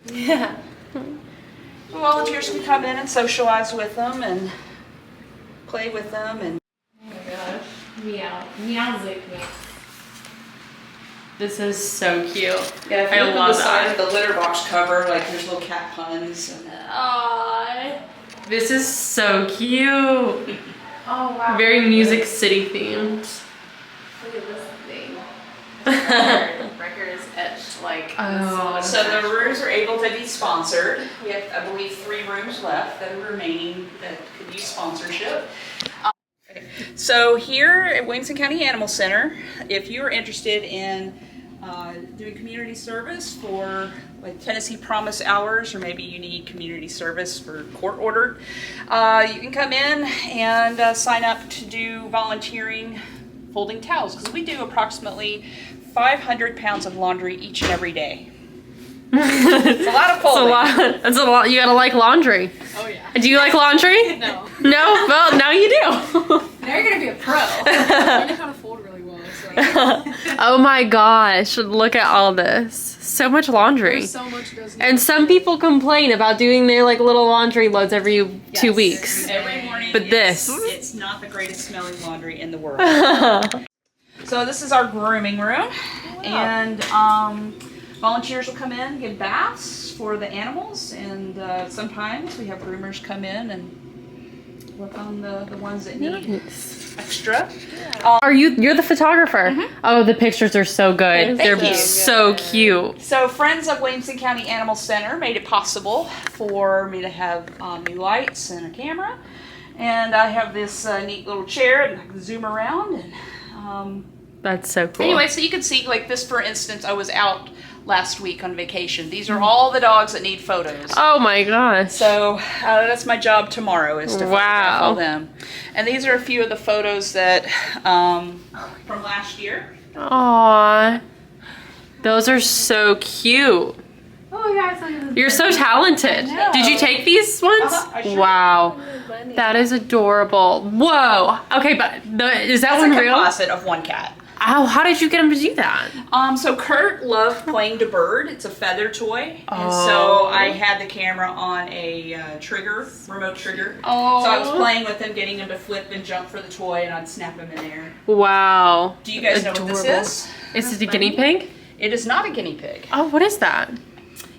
Yeah. Volunteers can come in and socialize with them and play with them and. Oh my gosh. Meow. Meowsic mix. This is so cute. Yeah, if you look at the side of the litter box cover, like there's little cat puns. And... Aww. This is so cute. Oh wow. Very Music City themed. Look at this thing. Record is etched like. Oh. So the rooms are able to be sponsored. We have, I believe, 3 rooms left that are remaining that could use sponsorship. So here at Williamson County Animal Center, if you're interested in doing community service for like Tennessee Promise Hours, or maybe you need community service for court ordered, you can come in and sign up to do volunteering folding towels, because we do approximately 500 pounds of laundry each and every day. It's a lot of folding. That's a lot. You gotta like laundry. Oh yeah. Do you like laundry? No. No? Well, now you do. Now you're gonna be a pro. I know how to fold really well. So. Oh my gosh! Look at all this. So much laundry. There's so much doesn't. And some people complain about doing their like little laundry loads every 2 weeks. Every morning. But it's not the greatest smelling laundry in the world. So this is our grooming room, and volunteers will come in, give baths for the animals, and sometimes we have groomers come in and work on the ones that need extra. Yeah. You're the photographer? Mm-hmm. Oh, the pictures are so good. They're so cute. So Friends of Williamson County Animal Center made it possible for me to have new lights and a camera, and I have this neat little chair and I can zoom around and. That's so cool. Anyway, so you can see, like this, for instance, I was out last week on vacation. These are all the dogs that need photos. Oh my gosh. So that's my job tomorrow, is to photograph all them. And these are a few of the photos that from last year. Aww. Those are so cute. Oh yeah, I saw you. You're so talented. Did you take these ones? Wow. That is adorable. Whoa. Okay, but is that one real? It's a composite of one cat. Oh, how did you get him to do that? So Kurt loved playing to bird. It's a feather toy. And so I had the camera on a remote trigger. Oh. So I was playing with him, getting him to flip and jump for the toy, and I'd snap him in there. Wow. Do you guys know what this is? Is it a guinea pig? It is not a guinea pig. Oh, what is that?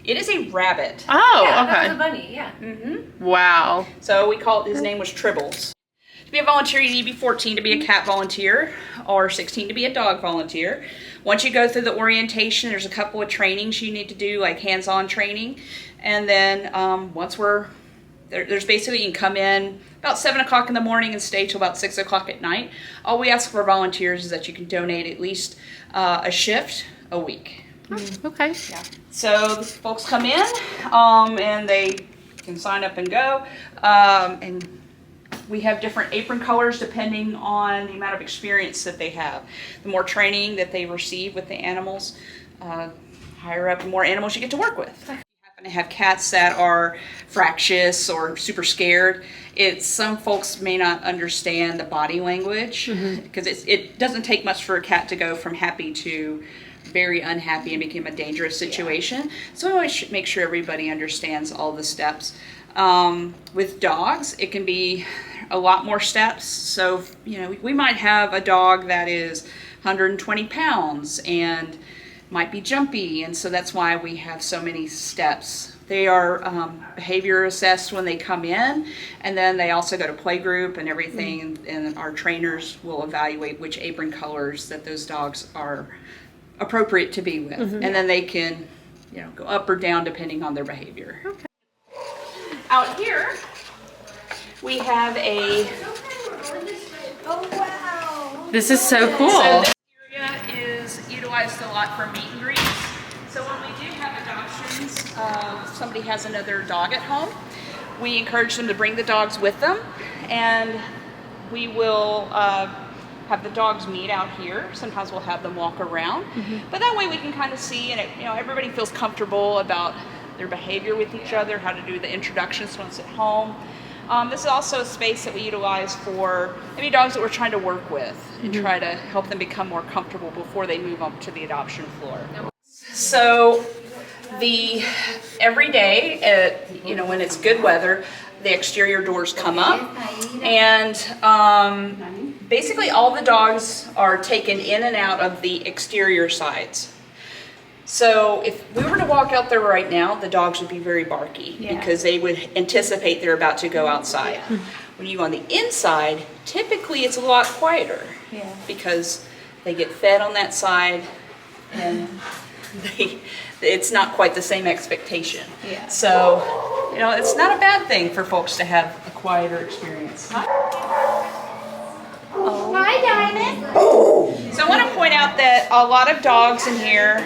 It is a rabbit. Oh, yeah, okay. That was a bunny, yeah. Mm-hmm. Wow. So we called, his name was Tribbles. To be a volunteer, you need to be 14 to be a cat volunteer, or 16 to be a dog volunteer. Once you go through the orientation, there's a couple of trainings you need to do, like hands-on training. And then once there's basically, you can come in about 7 o'clock in the morning and stay till about 6 o'clock at night. All we ask for volunteers is that you can donate at least a shift a week. Okay. Yeah. So the folks come in and they can sign up and go. And we have different apron colors depending on the amount of experience that they have. The more training that they receive with the animals, higher up, the more animals you get to work with. If you happen to have cats that are fractious or super scared, some folks may not understand the body language, because it doesn't take much for a cat to go from happy to very unhappy and become a dangerous situation. So we always make sure everybody understands all the steps. With dogs, it can be a lot more steps. So, we might have a dog that is 120 pounds and might be jumpy, and so that's why we have so many steps. They are behavior assessed when they come in, and then they also go to playgroup and everything, and our trainers will evaluate which apron colors that those dogs are appropriate to be with, and then they can go up or down depending on their behavior. Okay. Out here We have a... This is so cool. So this area is utilized a lot for meet and greets. So when we do have adoptions, somebody has another dog at home, we encourage them to bring the dogs with them, and we will have the dogs meet out here. Sometimes we'll have them walk around, but that way we can kind of see, and everybody feels comfortable about their behavior with each other, how to do the introductions once at home. This is also a space that we utilize for maybe dogs that we're trying to work with and try to help them become more comfortable before they move up to the adoption floor. So every day, when it's good weather, the exterior doors come up, and basically all the dogs are taken in and out of the exterior sides. So if we were to walk out there right now, the dogs would be very barky because they would anticipate they're about to go outside. When you go on the inside, typically it's a lot quieter because they get fed on that side, and it's not quite the same expectation. So, it's not a bad thing for folks to have a quieter experience. Hi, Diamond. So I want to point out that a lot of dogs in here,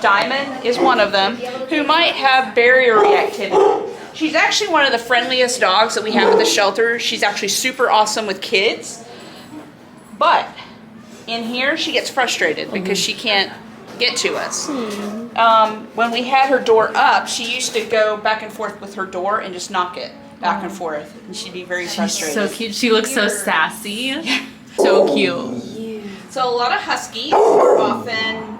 Diamond is one of them, who might have barrier reactivity. She's actually one of the friendliest dogs that we have at the shelter. She's actually super awesome with kids. But in here, she gets frustrated because she can't get to us. When we had her door up, she used to go back and forth with her door and just knock it back and forth, and she'd be very frustrated. So cute. She looks so sassy. So cute. So a lot of Huskies are often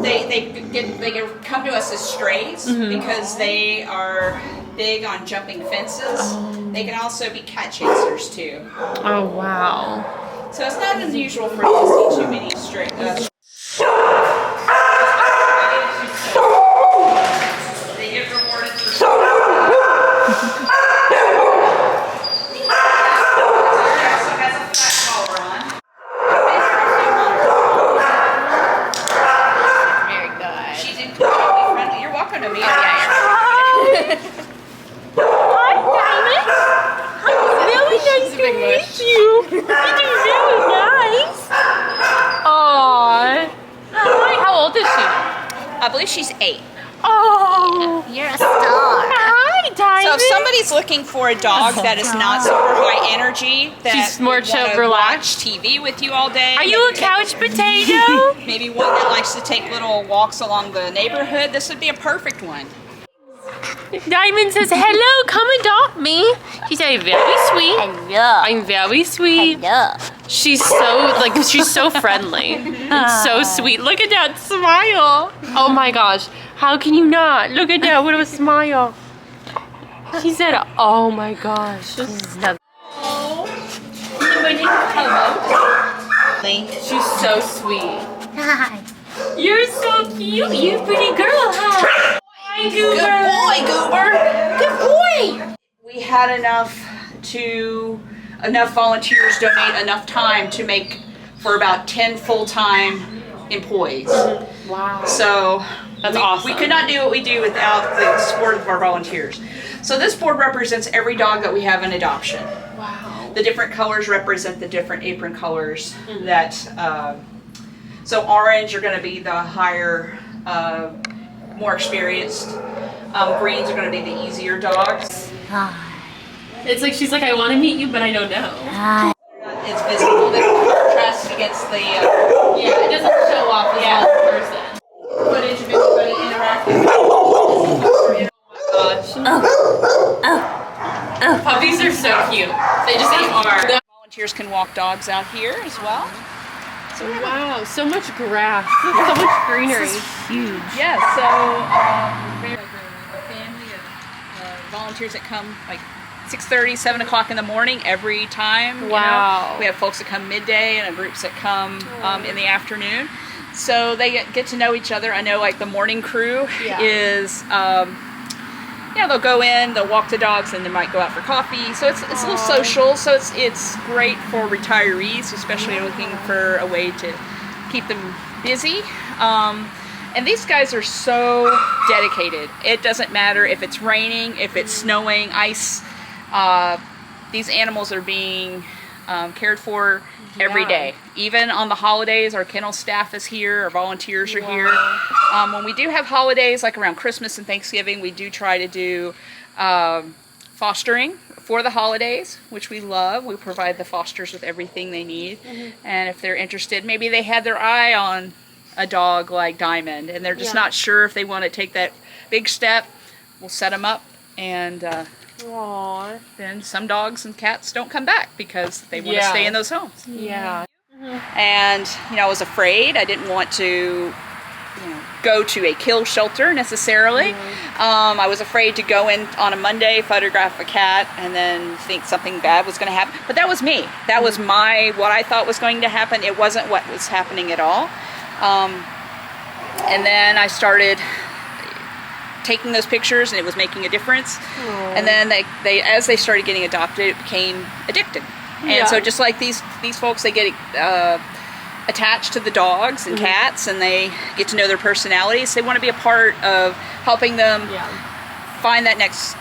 they come to us as strays because they are big on jumping fences. They can also be cat chasers too. Oh wow. So it's not unusual for you to see too many stray. They get rewarded for I believe she's 8. Oh, you're a star. Hi, Diamond. So if somebody's looking for a dog that is not super high energy, that she's more chill, watch relaxed. TV with you all day. Are you a couch potato? Maybe one that likes to take little walks along the neighborhood. This would be a perfect one. Diamond says, "Hello, come adopt me." She's very sweet. Hello. I'm very sweet. Hello. She's so friendly. It's so sweet. Look at that smile. Oh my gosh. How can you not? Look at that. What a smile. She said, oh my gosh. She's so sweet. Hi. You're so cute. You're a pretty girl, huh? Hi, Goober. Good boy. We had enough volunteers donate enough time to make for about 10 full-time employees. Wow. So that's awesome. We could not do what we do without the support of our volunteers. So this board represents every dog that we have in adoption. Wow. The different colors represent the different apron colors that, so orange are going to be the higher, more experienced. Greens are going to be the easier dogs. Hi. It's like she's like, I want to meet you, but I don't know. Hi. It's visible. They don't contrast against the. Yeah, it doesn't show off as well as a person. Footage of everybody interacting. Oh my gosh. Puppies are so cute. They just are. Volunteers can walk dogs out here as well. So wow, so much grass, so much greenery. Huge. Yeah, so a family of volunteers that come like 6:30, 7 o'clock in the morning every time. Wow. We have folks that come midday and groups that come in the afternoon. So they get to know each other. I know like the morning crew is, they'll go in, they'll walk the dogs, and they might go out for coffee. So it's a little social. So it's great for retirees, especially looking for a way to keep them busy. And these guys are so dedicated. It doesn't matter if it's raining, if it's snowing, ice. These animals are being cared for every day. Even on the holidays, our kennel staff is here, our volunteers are here. When we do have holidays, like around Christmas and Thanksgiving, we do try to do fostering for the holidays, which we love. We provide the fosters with everything they need. And if they're interested, maybe they had their eye on a dog like Diamond and they're just not sure if they want to take that big step, we'll set them up. And then some dogs and cats don't come back because they want to stay in those homes. And, you know, I was afraid. I didn't want to, go to a kill shelter necessarily. I was afraid to go in on a Monday, photograph a cat, and then think something bad was going to happen. But that was me. That was what I thought was going to happen. It wasn't what was happening at all. And then I started taking those pictures, and it was making a difference. And then they as they started getting adopted, it became addicted. And so just like these folks, they get attached to the dogs and cats, and they get to know their personalities. They want to be a part of helping them find that next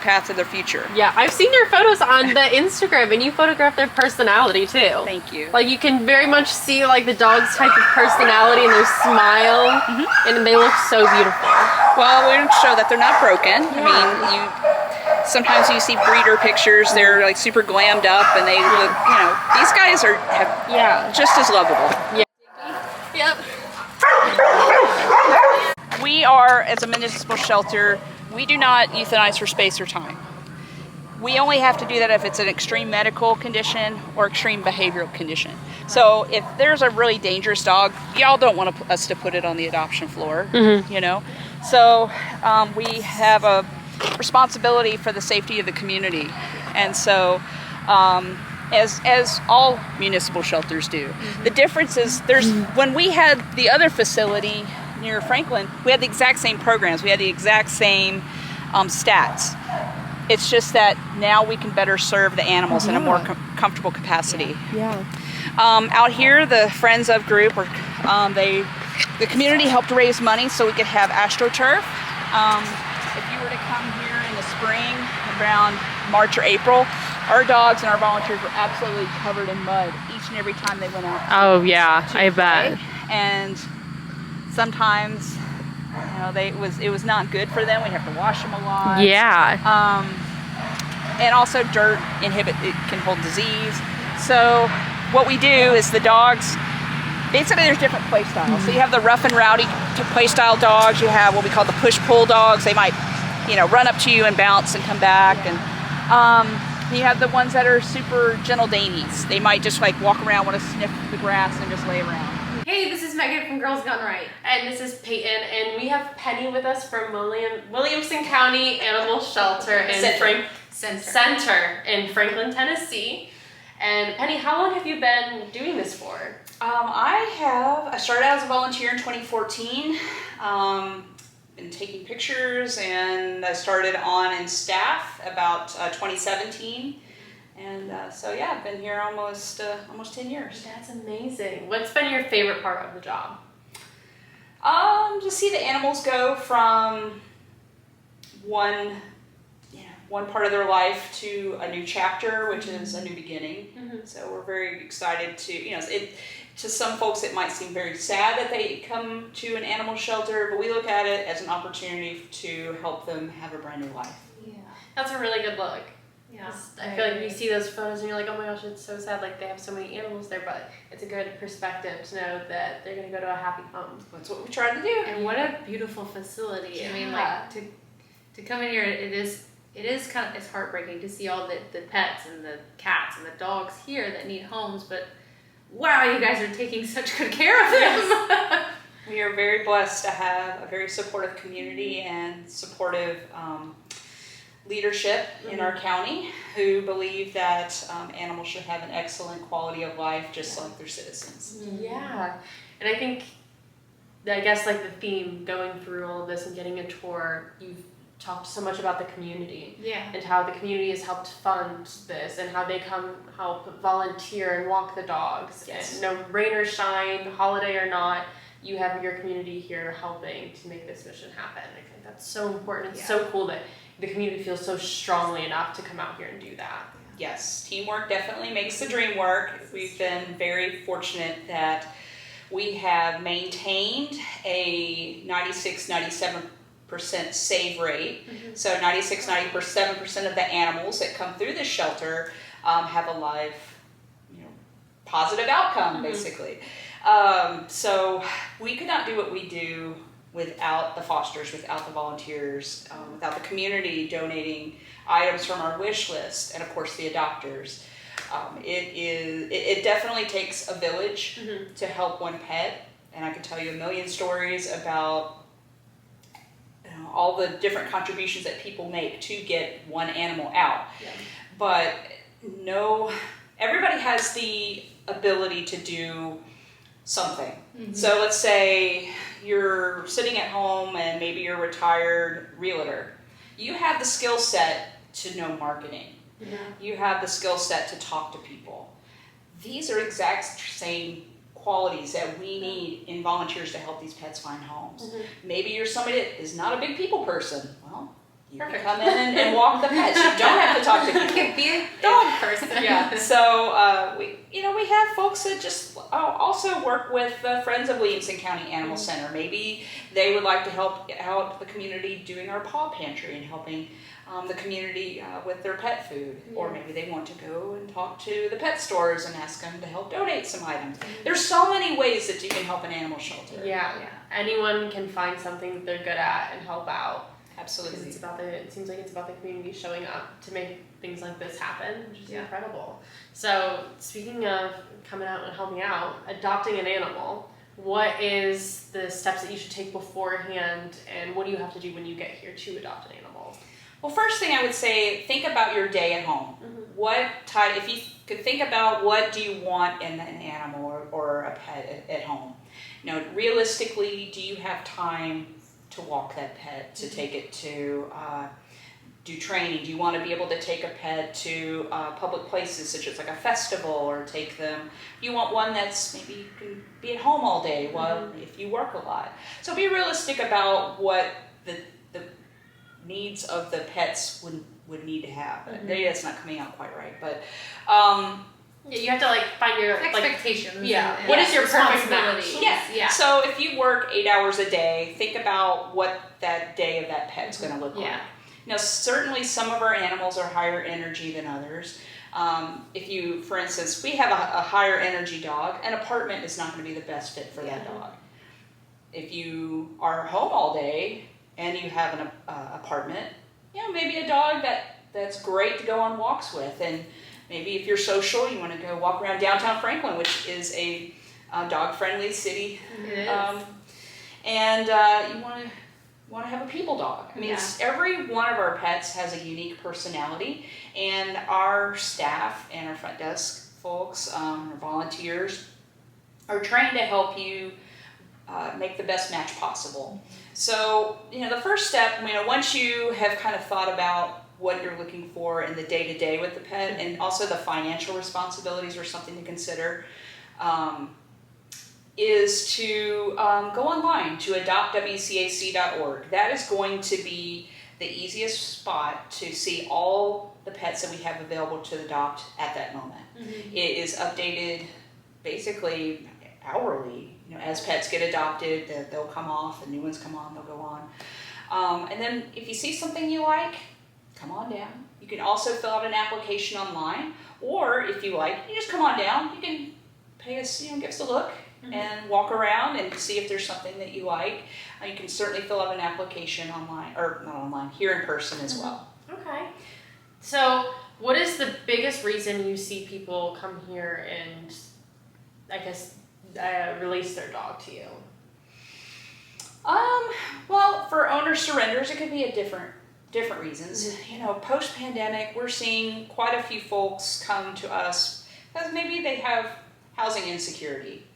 path of their future. Yeah, I've seen your photos on the Instagram, and you photograph their personality too. Thank you. Like you can very much see like the dog's type of personality and their smile, and they look so beautiful. Well, we're going to show that they're not broken. I mean, sometimes you see breeder pictures, they're like super glammed up, and they look, these guys are just as lovable. We are, as a municipal shelter, we do not euthanize for space or time. We only have to do that if it's an extreme medical condition or extreme behavioral condition. So if there's a really dangerous dog, y'all don't want us to put it on the adoption floor, So we have a responsibility for the safety of the community. And so as all municipal shelters do. The difference is when we had the other facility near Franklin, we had the exact same programs. We had the exact same stats. It's just that now we can better serve the animals in a more comfortable capacity. Out here, the Friends of group, the community helped raise money so we could have AstroTurf. If you were to come here in the spring, around March or April, our dogs and our volunteers were absolutely covered in mud each and every time they went out. Oh yeah, I bet. And sometimes, it was not good for them. We'd have to wash them a lot. And also dirt can hold disease. So what we do is the dogs, basically there's different play styles. So you have the rough and rowdy play style dogs. You have what we call the push-pull dogs. They might, run up to you and bounce and come back. And you have the ones that are super gentle dainties. They might just like walk around, want to sniff the grass and just lay around. Hey, this is Megan from Girls Gone Right, and this is Peyton, and we have Penny with us from Williamson County Animal Shelter in Center in Franklin, Tennessee. And Penny, how long have you been doing this for? I started out as a volunteer in 2014. Been taking pictures, and I started on in staff about 2017. And I've been here almost 10 years. That's amazing. What's been your favorite part of the job? To see the animals go from one part of their life to a new chapter, which is a new beginning. So we're very excited to, to some folks it might seem very sad that they come to an animal shelter, but we look at it as an opportunity to help them have a brand new life. Yeah, that's a really good look. Yeah, I feel like you see those photos and you're like, oh my gosh, it's so sad, like they have so many animals there, but it's a good perspective to know that they're going to go to a happy home. That's what we try to do. And what a beautiful facility. I mean, like, to come in here, it is it's heartbreaking to see all the pets and the cats and the dogs here that need homes, but wow, you guys are taking such good care of them. We are very blessed to have a very supportive community and supportive leadership in our county who believe that animals should have an excellent quality of life just like their citizens. Yeah, and I guess like the theme going through all of this and getting a tour, you've talked so much about the community and how the community has helped fund this and how they come help volunteer and walk the dogs. And no rain or shine, holiday or not, you have your community here helping to make this mission happen. I think that's so important. It's so cool that the community feels so strongly enough to come out here and do that. Yes, teamwork definitely makes the dream work. We've been very fortunate that we have maintained a 96-97% save rate. So 96-97% of the animals that come through this shelter have a live, positive outcome, basically. So we could not do what we do without the fosters, without the volunteers, without the community donating items from our wish list, and of course the adopters. It definitely takes a village to help one pet, and I could tell you a million stories about all the different contributions that people make to get one animal out. But everybody has the ability to do something. So let's say you're sitting at home and maybe you're a retired realtor. You have the skill set to know marketing. You have the skill set to talk to people. These are exact same qualities that we need in volunteers to help these pets find homes. Maybe you're somebody that is not a big people person. Well, you can come in and walk the pets. You don't have to talk to people. You can be a dog person. So we have folks that just also work with the Friends of Williamson County Animal Center. Maybe they would like to help out the community doing our paw pantry and helping the community with their pet food. Or maybe they want to go and talk to the pet stores and ask them to help donate some items. There's so many ways that you can help an animal shelter. Anyone can find something that they're good at and help out. Absolutely. It seems like it's about the community showing up to make things like this happen, which is incredible. So speaking of coming out and helping out, adopting an animal, what is the steps that you should take beforehand, and what do you have to do when you get here to adopt an animal? Well, first thing I would say, think about your day at home. If you could think about what do you want in an animal or a pet at home. Realistically, do you have time to walk that pet, to take it to do training? Do you want to be able to take a pet to public places such as like a festival, or take them? You want one that's maybe can be at home all day while if you work a lot. So be realistic about what the needs of the pets would need to have. Maybe that's not coming out quite right, but you have to find your expectations. What is your perfect match? So if you work 8 hours a day, think about what that day of that pet's going to look like. Now, certainly some of our animals are higher energy than others. For instance, we have a higher energy dog, an apartment is not going to be the best fit for that dog. If you are home all day and you have an apartment, maybe a dog that's great to go on walks with. And maybe if you're social, you want to go walk around downtown Franklin, which is a dog-friendly city. And you want to have a people dog. I mean, every one of our pets has a unique personality, and our staff and our front desk folks, our volunteers, are trained to help you make the best match possible. So, the first step, once you have kind of thought about what you're looking for in the day-to-day with the pet, and also the financial responsibilities are something to consider, is to go online to adoptwcac.org. That is going to be the easiest spot to see all the pets that we have available to adopt at that moment. It is updated basically hourly. As pets get adopted, they'll come off, and new ones come on, they'll go on. And then if you see something you like, come on down. You can also fill out an application online, or if you like, you just come on down. You can pay us, give us a look and walk around and see if there's something that you like. You can certainly fill out an application online, or not online, here in person as well. Okay. So what is the biggest reason you see people come here and, I guess, release their dog to you? Well, for owner surrenders, it could be different reasons. Post-pandemic, we're seeing quite a few folks come to us because maybe they have housing insecurity,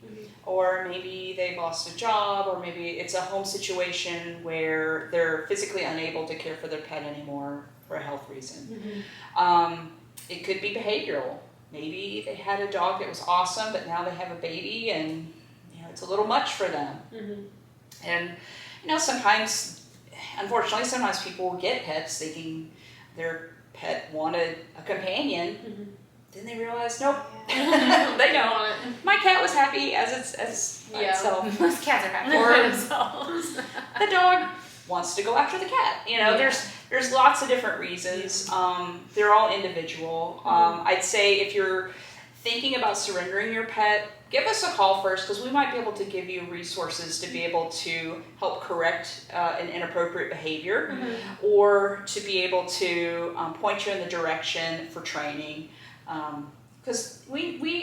or maybe they've lost a job, or maybe it's a home situation where they're physically unable to care for their pet anymore for a health reason. It could be behavioral. Maybe they had a dog that was awesome, but now they have a baby, and it's a little much for them. And, sometimes, unfortunately, sometimes people get pets thinking their pet wanted a companion. Then they realize, nope, they don't. My cat was happy as itself. Most cats are happy Or for themselves. the dog wants to go after the cat. There's lots of different reasons. They're all individual. I'd say if you're thinking about surrendering your pet, give us a call first, because we might be able to give you resources to be able to help correct an inappropriate behavior, or to be able to point you in the direction for training. Because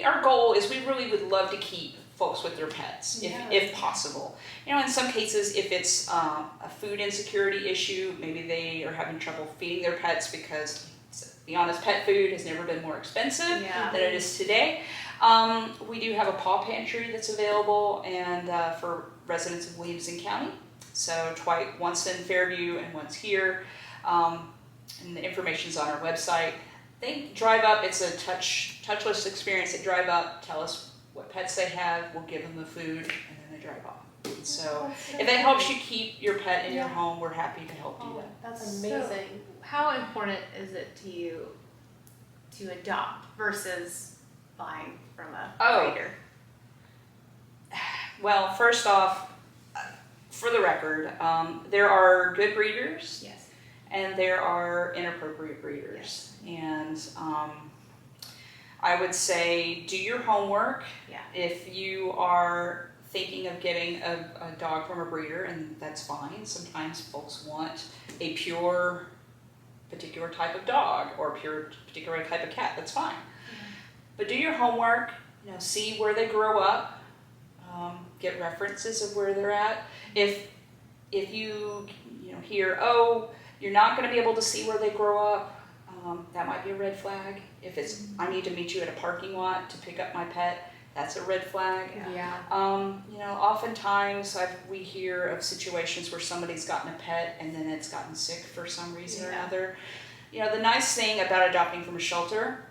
our goal is we really would love to keep folks with their pets, if possible. In some cases, if it's a food insecurity issue, maybe they are having trouble feeding their pets because, to be honest, pet food has never been more expensive than it is today. We do have a paw pantry that's available, and for residents of Williamson County. So once in Fairview and once here. And the information's on our website. They drive up. It's a touchless experience. They drive up, tell us what pets they have. We'll give them the food, and then they drive off. So if it helps you keep your pet in your home, we're happy to help do that. That's amazing. So, how important is it to you to adopt versus buying from a breeder? Well, first off, for the record, there are good breeders. Yes. And there are inappropriate breeders. And I would say do your homework. If you are thinking of getting a dog from a breeder, and that's fine. Sometimes folks want a pure particular type of dog or a pure particular type of cat. That's fine. But do your homework. See where they grow up. Get references of where they're at. If you hear, you're not going to be able to see where they grow up, that might be a red flag. If it's, I need to meet you at a parking lot to pick up my pet, that's a red flag. Oftentimes we hear of situations where somebody's gotten a pet and then it's gotten sick for some reason or another. The nice thing about adopting from a shelter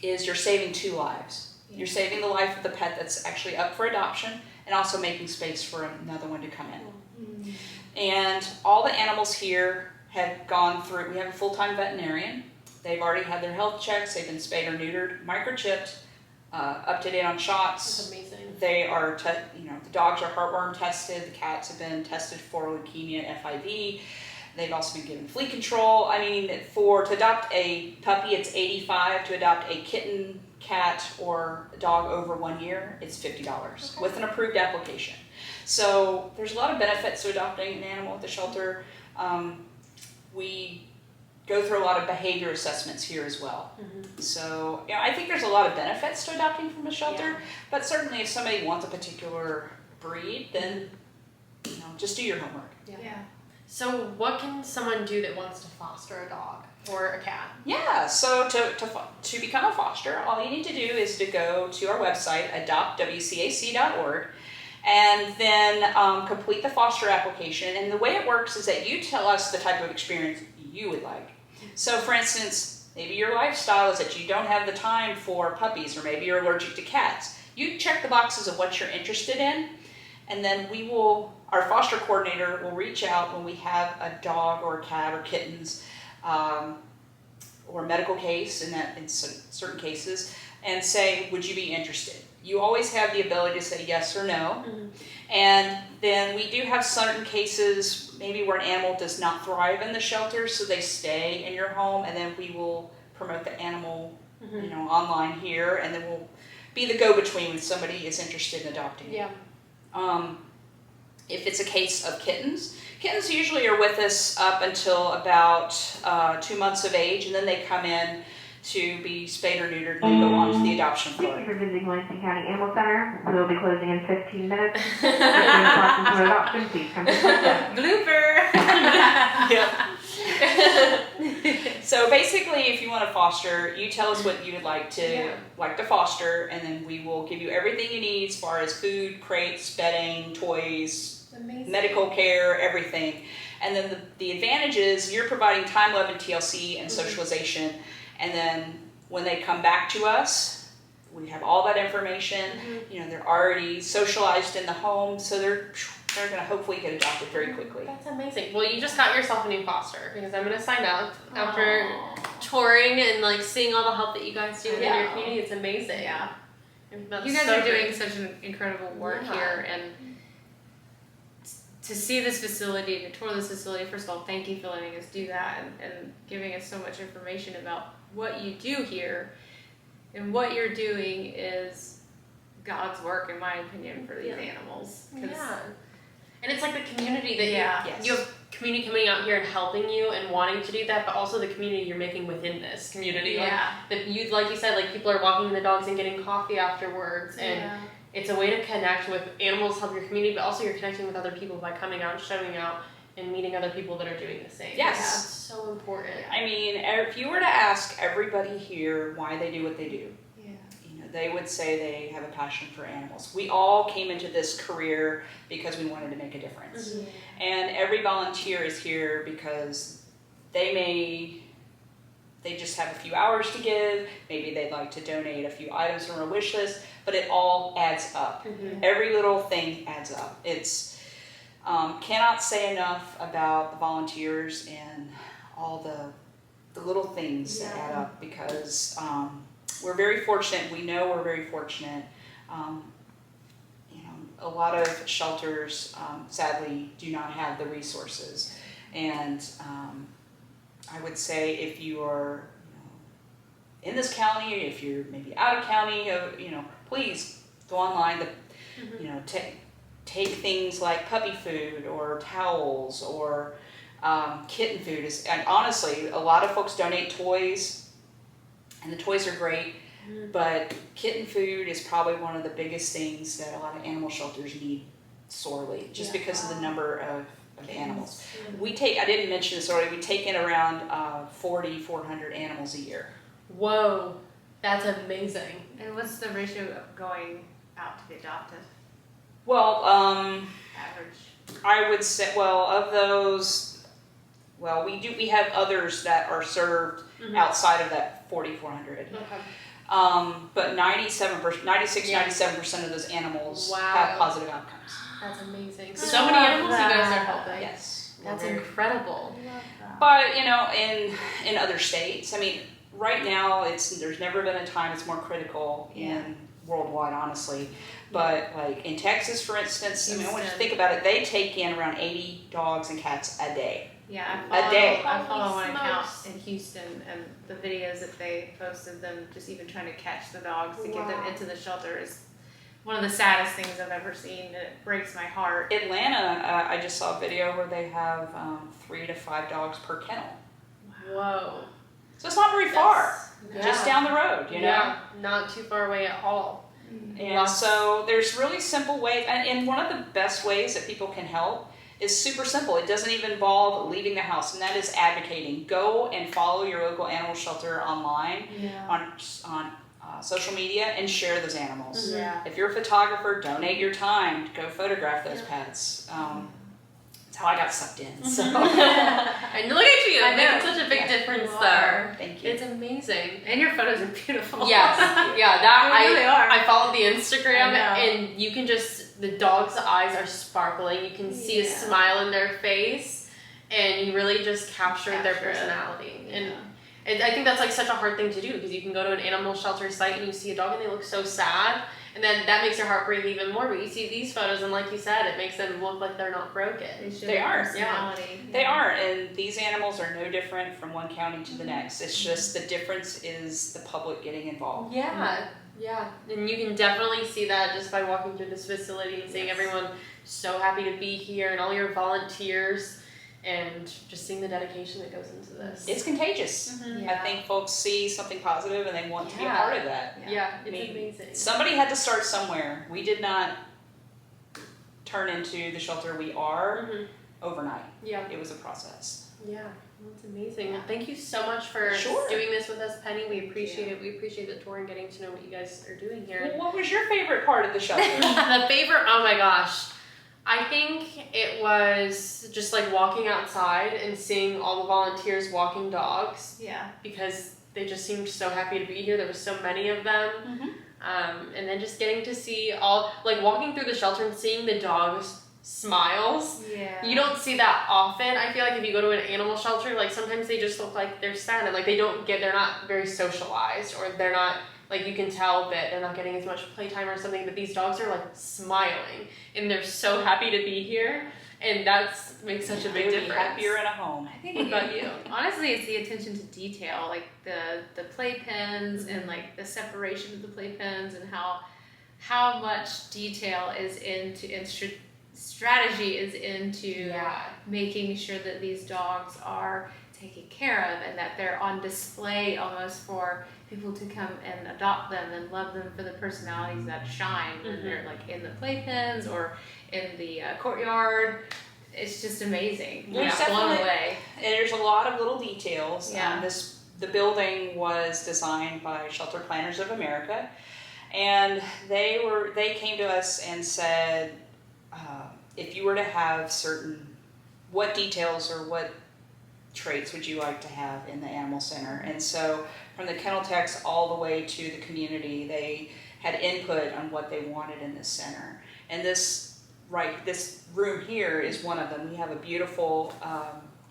is you're saving 2 lives. You're saving the life of the pet that's actually up for adoption, and also making space for another one to come in. And all the animals here have gone through, we have a full-time veterinarian. They've already had their health checks, they've been spayed or neutered, microchipped, up to date on shots. That's amazing. They are, the dogs are heartworm tested, the cats have been tested for leukemia and FIV. They've also been given flea control. To adopt a puppy, it's $85. To adopt a kitten, cat, or a dog over 1 year, it's $50 with an approved application. So there's a lot of benefits to adopting an animal at the shelter. We go through a lot of behavior assessments here as well. So I think there's a lot of benefits to adopting from a shelter, but certainly if somebody wants a particular breed, then just do your homework. So what can someone do that wants to foster a dog or a cat? So to become a foster, all you need to do is to go to our website, adoptwcac.org, and then complete the foster application. And the way it works is that you tell us the type of experience you would like. So for instance, maybe your lifestyle is that you don't have the time for puppies, or maybe you're allergic to cats. You check the boxes of what you're interested in, and then our foster coordinator will reach out when we have a dog or a cat or kittens, or a medical case in certain cases, and say, would you be interested? You always have the ability to say yes or no. And then we do have certain cases, maybe where an animal does not thrive in the shelter, so they stay in your home, and then we will promote the animal online here, and then we'll be the go-between when somebody is interested in adopting it. If it's a case of kittens usually are with us up until about 2 months of age, and then they come in to be spayed or neutered and go on to the adoption floor. Thank you for visiting Williamson County Animal Center. We will be closing in 15 minutes. For adoption, please come to the front. Blooper! So basically, if you want to foster, you tell us what you would like to foster, and then we will give you everything you need as far as food, crates, bedding, toys, medical care, everything. And then the advantage is you're providing time, love, and TLC and socialization. And then when they come back to us, we have all that information. You know, they're already socialized in the home, so they're going to hopefully get adopted very quickly. That's amazing. Well, you just got yourself a new foster because I'm going to sign up after touring and like seeing all the help that you guys do in your community. It's amazing. Yeah. That's You guys so are doing great. such an incredible work here, and to see this facility, to tour this facility, first of all, thank you for letting us do that and giving us so much information about what you do here. And what you're doing is God's work, in my opinion, for these animals. Yeah. And it's like the community that Yes. you have community coming out here and helping you and wanting to do that, but also the community you're making within this community. Yeah. Like, that you, like you said, like people are walking the dogs and getting coffee afterwards, and it's a way to connect with animals, help your community, but also you're connecting with other people by coming out, showing out, and meeting other people that are doing the same. Yes. Yeah, it's so important. I mean, if you were to ask everybody here why they do what they do, you know, they would say they have a passion for animals. We all came into this career because we wanted to make a difference. And every volunteer is here because they just have a few hours to give, maybe they'd like to donate a few items from our wish list, but it all adds up. Every little thing adds up. It's cannot say enough about the volunteers and all the little things that add up, because we're very fortunate. We know we're very fortunate. You know, a lot of shelters sadly do not have the resources, and I would say if you are in this county, if you're maybe out of county, you know, please go online. You know, take things like puppy food or towels or kitten food. And honestly, a lot of folks donate toys, and the toys are great, but kitten food is probably one of the biggest things that a lot of animal shelters need sorely, just because of the number of animals. We take, I didn't mention this already, we take in around 400 animals a year. Whoa, that's amazing. And what's the ratio of going out to be adopted? Well, Average. I would say, well, of those, well, we have others that are served outside of that 4,400. But 96-97% of those animals have positive outcomes. That's amazing. So many animals you guys are helping. Yes. That's incredible. But, you know, in other states, I mean, right now, there's never been a time it's more critical in worldwide, honestly. But like in Texas, for instance, I mean, when you think about it, they take in around 80 dogs and cats a day. Yeah, A I follow one account in Houston, and the videos that they posted, them just even trying to catch the dogs to get them into the shelter, is one of the saddest things I've ever seen, and it breaks my heart. Atlanta, I just saw a video where they have 3 to 5 dogs per kennel. Whoa. So it's not very far, Yeah. just down the road, you know? Yeah, not too far away at all. And so there's really simple ways, and one of the best ways that people can help is super simple. It doesn't even involve leaving the house, and that is advocating. Go and follow your local animal shelter online on social media and share those animals. If you're a photographer, donate your time to go photograph those pets. That's how I got sucked in. So. And look at you, making such a big difference there. Thank you. It's amazing. And your photos are beautiful. Yes, yeah, that They really are. I followed the Instagram, I know. and you can just, the dog's eyes are sparkling. You can see a smile in their face, and you really just captured their personality. And I think that's like such a hard thing to do, because you can go to an animal shelter site and you see a dog and they look so sad, and then that makes your heart break even more. But you see these photos, and like you said, it makes them look like they're not broken. They are. Personality. They are, and these animals are no different from one county to the next. It's just the difference is the public getting involved. Yeah, yeah, and you can definitely see that just by walking through this facility and seeing everyone so happy to be here, and all your volunteers, and just seeing the dedication that goes into this. It's contagious. I think folks see something positive and they want to be a part of that. Yeah, it's I mean, amazing. Somebody had to start somewhere. We did not turn into the shelter we are overnight. Yeah. It was a process. Yeah, that's amazing. Well, thank you so much for doing this with us, Penny. We appreciate it. We appreciate the tour and getting to know what you guys are doing here. Well, what was your favorite part of the shelter? The favorite, oh my gosh. I think it was just like walking outside and seeing all the volunteers walking dogs. Yeah. Because they just seemed so happy to be here. There were so many of them. And then just getting to see all, like walking through the shelter and seeing the dogs' smiles. Yeah. You don't see that often. I feel like if you go to an animal shelter, like sometimes they just look like they're sad and like they're not very socialized, or they're not, like you can tell that they're not getting as much playtime or something, but these dogs are like smiling and they're so happy to be here, and that's makes such a big difference. Happier in a home. I think What about you? honestly, it's the attention to detail, like the playpens and like the separation of the playpens, and how much detail is into and strategy is into making sure that these dogs are taken care of and that they're on display almost for people to come and adopt them and love them for the personalities that shine when they're like in the playpens or in the courtyard. It's just amazing. There's Blown definitely- away. And there's a lot of little details. Yeah. The building was designed by Shelter Planners of America, and they came to us and said, if you were to have what details or what traits would you like to have in the animal center? And so from the kennel techs all the way to the community, they had input on what they wanted in this center. And this room here is one of them. We have a beautiful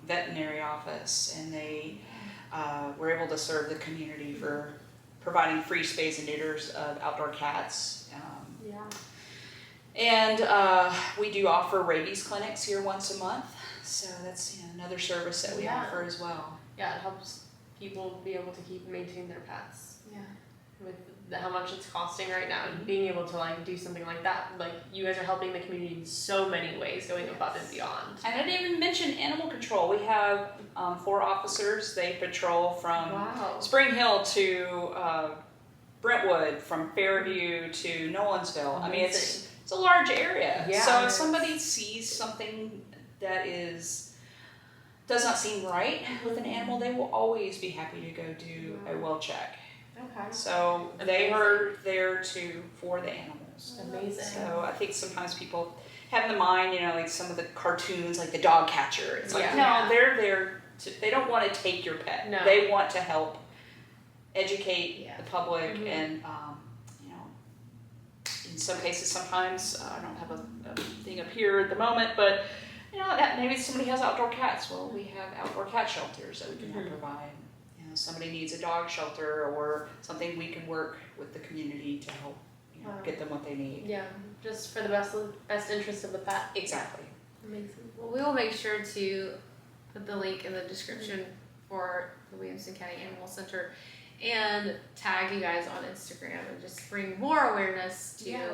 veterinary office, and they were able to serve the community for providing free spays and neuters of outdoor cats. And we do offer rabies clinics here once a month, so that's another service that we offer as well. Yeah, it helps people be able to maintain their pets. Yeah. With how much it's costing right now, and being able to like do something like that, like you guys are helping the community in so many ways, going above and beyond. And I didn't even mention animal control. We have 4 officers. They patrol from Spring Hill to Brentwood, from Fairview to Nolansville. I mean, it's a large area. Yeah. So if somebody sees something that does not seem right with an animal, they will always be happy to go do a well check. Okay. So they are there for the animals. Amazing. So I think sometimes people have in the mind, like some of the cartoons, like the dog catcher. It's like, no, they're there. They don't want to take your pet. No. They want to help educate the public, and in some cases, sometimes I don't have a thing up here at the moment, but that maybe somebody has outdoor cats. Well, we have outdoor cat shelters that we can help provide. Somebody needs a dog shelter or something, we can work with the community to help get them what they need. Yeah, just for the best interest of the pet. Exactly. Amazing. Well, we will make sure to put the link in the description for the Williamson County Animal Center and tag you guys on Instagram and just bring more awareness to what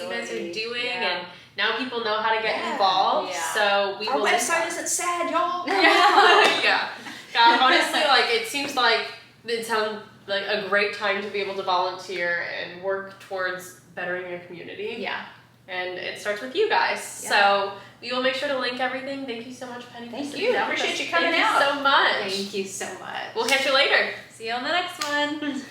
you guys are doing. And now people know how to get involved. Yeah. So our website isn't sad, y'all. Yeah. Honestly, like it seems like it sounds like a great time to be able to volunteer and work towards bettering your community. Yeah. And it starts with you guys. Yeah. So we will make sure to link everything. Thank you so much, Penny. Thank you. Appreciate you coming out. Thank you so much. Thank you so much. We'll catch you later. See you on the next one.